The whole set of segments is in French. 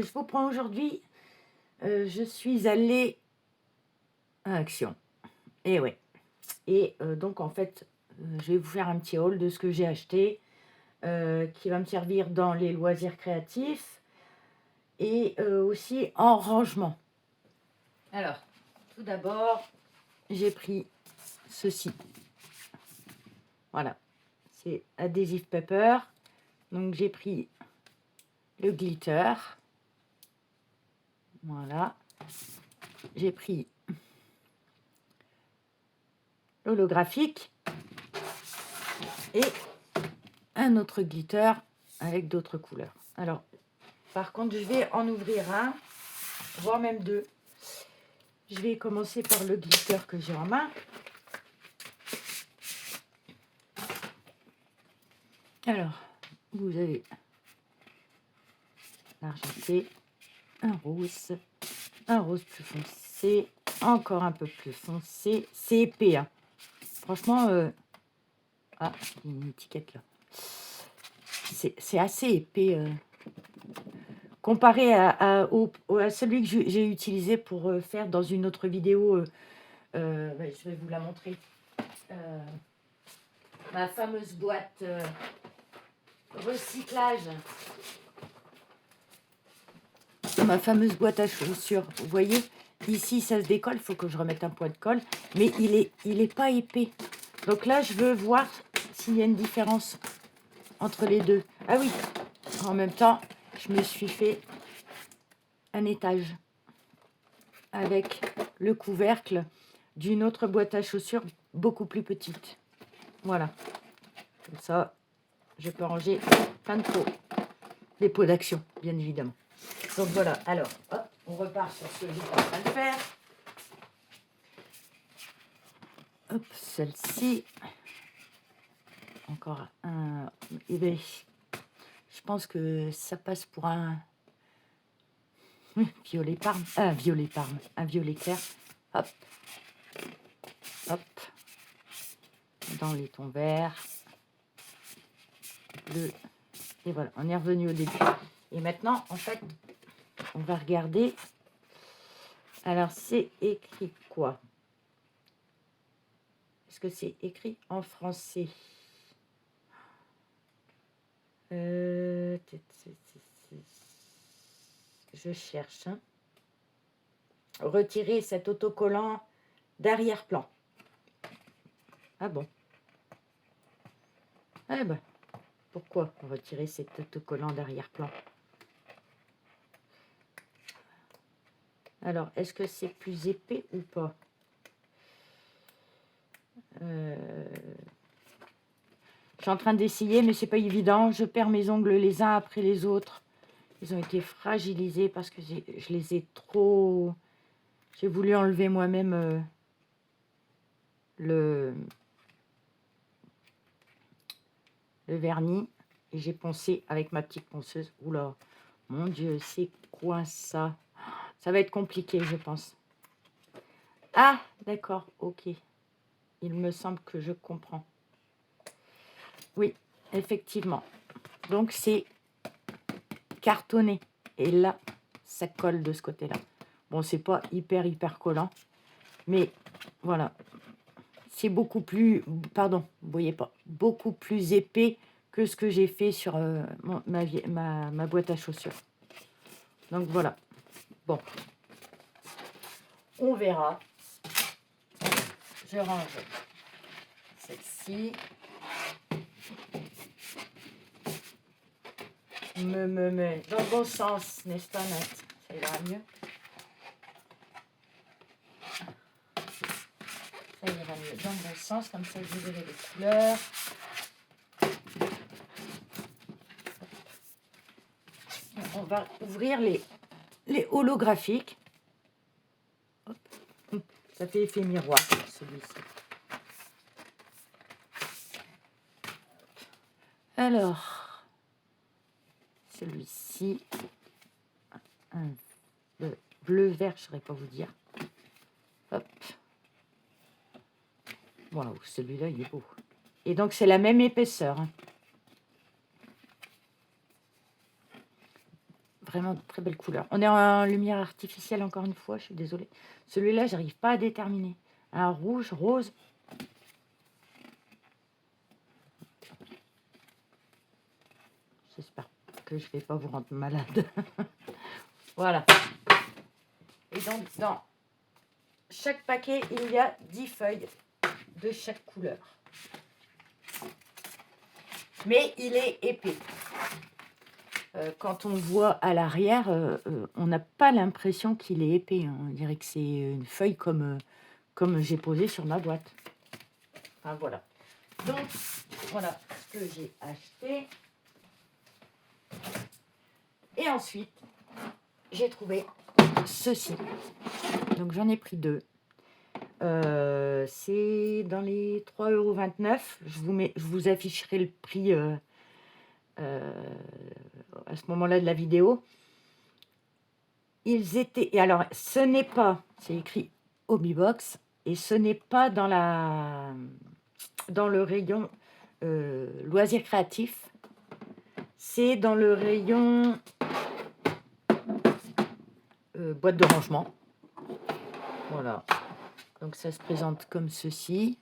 je vous prends aujourd'hui, je suis allée à Action. Et ouais. Et donc en fait, je vais vous faire un petit haul de ce que j'ai acheté, qui va me servir dans les loisirs créatifs et aussi en rangement. Alors, tout d'abord, j'ai pris ceci. Voilà, c'est Adhesive Paper. Donc j'ai pris le glitter. Voilà. J'ai pris l'holographique et un autre glitter avec d'autres couleurs. Alors, par contre, je vais en ouvrir un, voire même deux. Je vais commencer par le glitter que j'ai en main. Alors, vous avez l'argenté, un rose plus foncé, encore un peu plus foncé. C'est épais, hein. Franchement, ah, il y a une étiquette là. C'est assez épais comparé à celui que j'ai utilisé pour faire dans une autre vidéo. Je vais vous la montrer. Ma fameuse boîte recyclage. Ma fameuse boîte à chaussures. Vous voyez, ici ça se décolle. Il faut que je remette un point de colle. Mais il est pas épais. Donc là, je veux voir s'il y a une différence entre les deux. Ah oui, en même temps, je me suis fait un étage avec le couvercle d'une autre boîte à chaussures beaucoup plus petite. Voilà. Comme ça, je peux ranger plein de pots. Des pots d'Action, bien évidemment. Donc voilà, alors, hop, on repart sur ce que j'étais en train de faire. Hop, celle-ci. Encore un... Eh bien, je pense que ça passe pour un violet parme. Un violet parme, un violet clair. Hop, hop. Dans les tons verts. Bleu. Et voilà, on est revenu au début. Et maintenant, en fait, on va regarder. Alors, c'est écrit quoi? Est-ce que c'est écrit en français? Je cherche. Hein. Retirer cet autocollant d'arrière-plan. Ah bon? Eh ben, pourquoi retirer cet autocollant d'arrière-plan? Alors, est-ce que c'est plus épais ou pas? Je suis en train d'essayer, mais c'est pas évident. Je perds mes ongles les uns après les autres. Ils ont été fragilisés parce que je les ai trop... J'ai voulu enlever moi-même le vernis. Et j'ai poncé avec ma petite ponceuse. Oula, mon Dieu, c'est quoi ça? Ça va être compliqué, je pense. Ah, d'accord, ok. Il me semble que je comprends. Oui, effectivement. Donc, c'est cartonné. Et là, ça colle de ce côté-là. Bon, c'est pas hyper collant. Mais, voilà. C'est beaucoup plus... Pardon, vous voyez pas. Beaucoup plus épais que ce que j'ai fait sur ma boîte à chaussures. Donc, voilà. Bon. On verra. Je range celle-ci. Me met dans le bon sens, n'est-ce pas, Nat? Ça ira mieux. Ça ira mieux dans le bon sens, comme ça vous verrez les couleurs. On va ouvrir les holographiques. Hop. Ça fait effet miroir, celui-ci. Alors, celui-ci, un bleu-vert, je ne saurais pas vous dire. Hop. Waouh, celui-là, il est beau. Et donc, c'est la même épaisseur. Hein. vraiment de très belle couleur. On est en lumière artificielle encore une fois, je suis désolée. Celui-là, j'arrive pas à déterminer. Un rouge, rose. J'espère que je vais pas vous rendre malade. Voilà. Et donc, dans chaque paquet, il y a 10 feuilles de chaque couleur. Mais il est épais. Quand on le voit à l'arrière, on n'a pas l'impression qu'il est épais. Hein. On dirait que c'est une feuille comme j'ai posé sur ma boîte. Enfin, voilà. Donc, voilà ce que j'ai acheté. Et ensuite, j'ai trouvé ceci. Donc, j'en ai pris 2. C'est dans les 3,29 €. Je vous afficherai le prix à ce moment-là de la vidéo. Ils étaient... Et alors, ce n'est pas... C'est écrit Hobbybox. Et ce n'est pas dans le rayon loisirs créatifs. C'est dans le rayon boîte de rangement. Voilà. Donc, ça se présente comme ceci.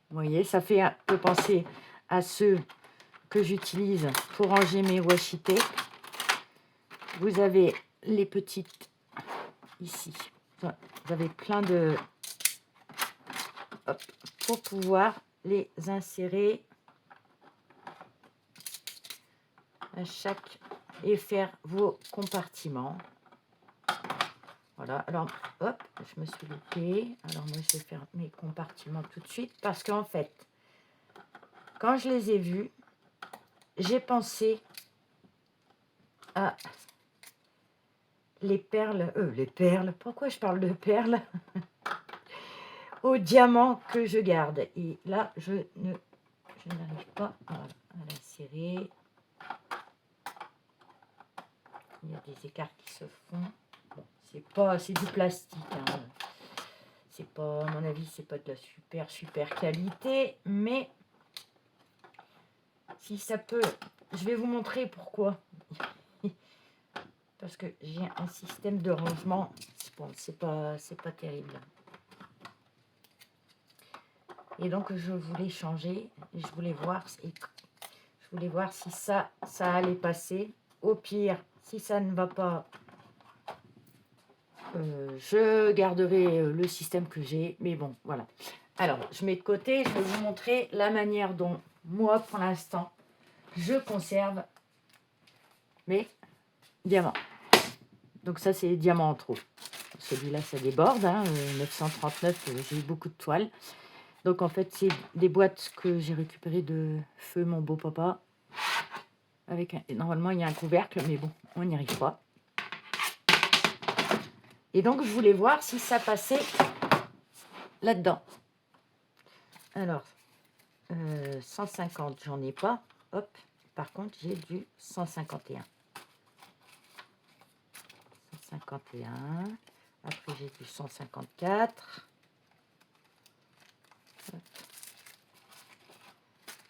Vous voyez, ça fait un peu penser à ceux que j'utilise pour ranger mes washi tape. Vous avez les petites ici. Vous avez plein de... Hop, pour pouvoir les insérer à chaque... et faire vos compartiments. Voilà, alors, hop, je me suis loupée. Alors, moi, je vais faire mes compartiments tout de suite. Parce qu'en fait, quand je les ai vus, j'ai pensé à les perles. Pourquoi je parle de perles? Aux diamants que je garde. Et là, je n'arrive pas à l'insérer. Il y a des écarts qui se font. Bon, c'est du plastique. Hein. C'est pas, à mon avis, c'est pas de la super qualité. Mais si ça peut, je vais vous montrer pourquoi. Parce que j'ai un système de rangement. Bon, c'est pas terrible. Et donc je voulais changer. Et je voulais voir si ça allait passer. Au pire, si ça ne va pas, je garderai le système que j'ai. Mais bon, voilà. Alors, je mets de côté. Je vais vous montrer la manière dont moi, pour l'instant, je conserve mes diamants. Donc ça, c'est diamants en trop. Celui-là, ça déborde. Hein, 939, j'ai eu beaucoup de toiles. Donc en fait, c'est des boîtes que j'ai récupérées de feu mon beau papa. Normalement, il y a un couvercle, mais bon, on n'y arrive pas. Et donc, je voulais voir si ça passait là-dedans. Alors, 150, j'en ai pas. Hop, par contre, j'ai du 151. 151. Après, j'ai du 154. Hop.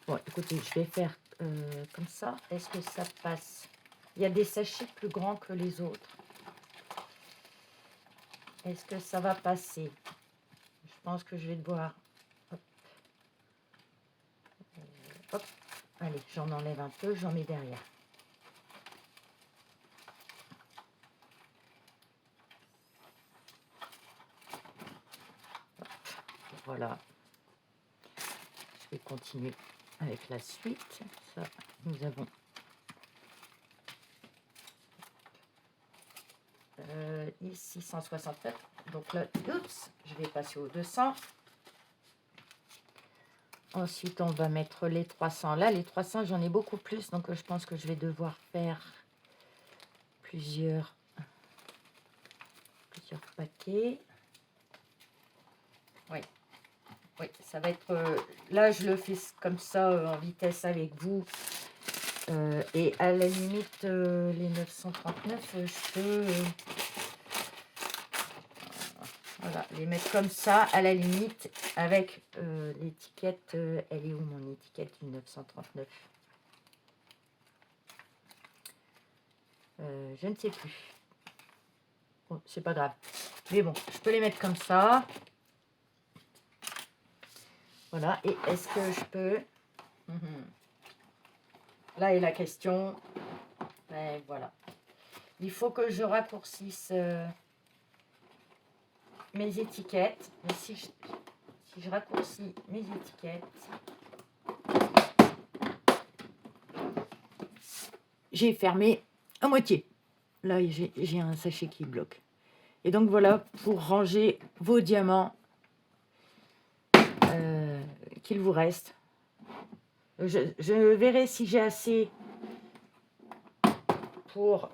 Bon, écoutez, je vais faire comme ça. Est-ce que ça passe? Il y a des sachets plus grands que les autres. Est-ce que ça va passer? Je pense que je vais devoir... Hop. Hop. Allez, j'en enlève un peu, j'en mets derrière. Hop. Voilà. Je vais continuer avec la suite. Ça, nous avons... ici 169. Donc là, oups, je vais passer au 200. Ensuite, on va mettre les 300. Là, les 300, j'en ai beaucoup plus. Donc, je pense que je vais devoir faire plusieurs paquets. Oui. Oui, ça va être... là, je le fais comme ça, en vitesse avec vous. Et à la limite, les 939, je peux... voilà, les mettre comme ça, à la limite, avec l'étiquette. Elle est où mon étiquette du 939? Je ne sais plus. Bon, c'est pas grave. Mais bon, je peux les mettre comme ça. Voilà. Et est-ce que je peux... Là est la question. Et voilà. Il faut que je raccourcisse mes étiquettes. Mais si je raccourcis mes étiquettes, j'ai fermé à moitié. Là, j'ai un sachet qui bloque. Et donc voilà, pour ranger vos diamants qu'il vous reste. Je verrai si j'ai assez pour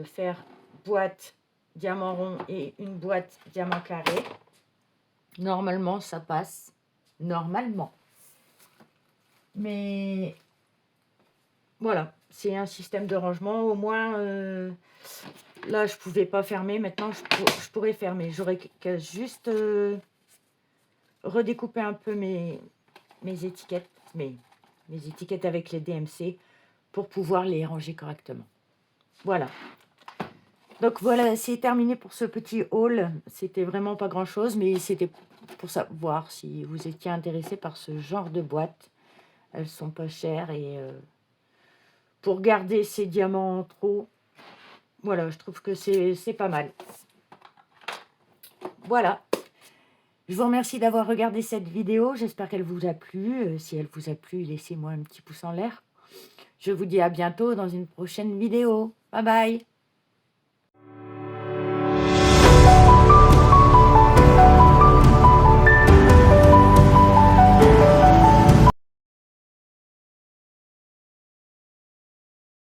faire boîte diamant rond et une boîte diamant carré. Normalement, ça passe. Normalement. Mais voilà, c'est un système de rangement. Au moins, là, je pouvais pas fermer. Maintenant, je pourrais fermer. J'aurais qu'à juste redécouper un peu mes étiquettes, mes étiquettes avec les DMC pour pouvoir les ranger correctement. Voilà. Donc voilà, c'est terminé pour ce petit haul. C'était vraiment pas grand-chose, mais c'était pour savoir si vous étiez intéressé par ce genre de boîte. Elles sont pas chères et pour garder ces diamants en trop, voilà, je trouve que c'est pas mal. Voilà. Je vous remercie d'avoir regardé cette vidéo. J'espère qu'elle vous a plu. Si elle vous a plu, laissez-moi un petit pouce en l'air. Je vous dis à bientôt dans une prochaine vidéo. Bye bye.